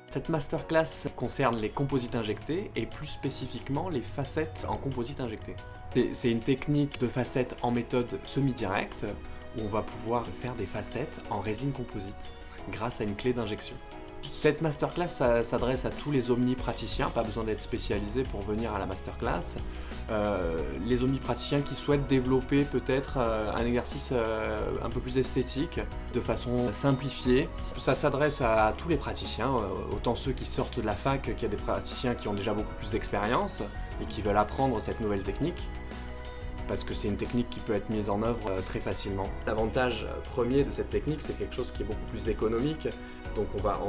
Cette masterclass concerne les composites injectés et plus spécifiquement les facettes en composite injecté. C'est une technique de facettes en méthode semi-directe où on va pouvoir faire des facettes en résine composite grâce à une clé d'injection. Cette masterclass s'adresse à tous les omnipraticiens, pas besoin d'être spécialisé pour venir à la masterclass. Les omnipraticiens qui souhaitent développer peut-être un exercice un peu plus esthétique, de façon simplifiée. Ça s'adresse à tous les praticiens, autant ceux qui sortent de la fac qu'il y a des praticiens qui ont déjà beaucoup plus d'expérience et qui veulent apprendre cette nouvelle technique, parce que c'est une technique qui peut être mise en œuvre très facilement. L'avantage premier de cette technique, c'est quelque chose qui est beaucoup plus économique, donc on va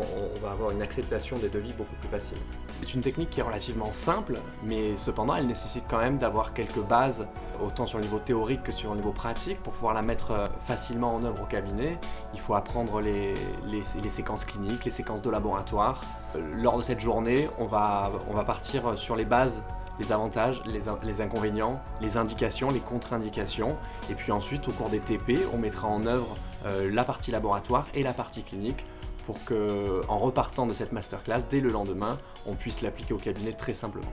avoir une acceptation des devis beaucoup plus facile. C'est une technique qui est relativement simple, mais cependant elle nécessite quand même d'avoir quelques bases, autant sur le niveau théorique que sur le niveau pratique, pour pouvoir la mettre facilement en œuvre au cabinet. Il faut apprendre les séquences cliniques, les séquences de laboratoire. Lors de cette journée, on va partir sur les bases, les avantages, les inconvénients, les indications, les contre-indications. Et puis ensuite, au cours des TP, on mettra en œuvre la partie laboratoire et la partie clinique pour qu'en repartant de cette masterclass, dès le lendemain, on puisse l'appliquer au cabinet très simplement.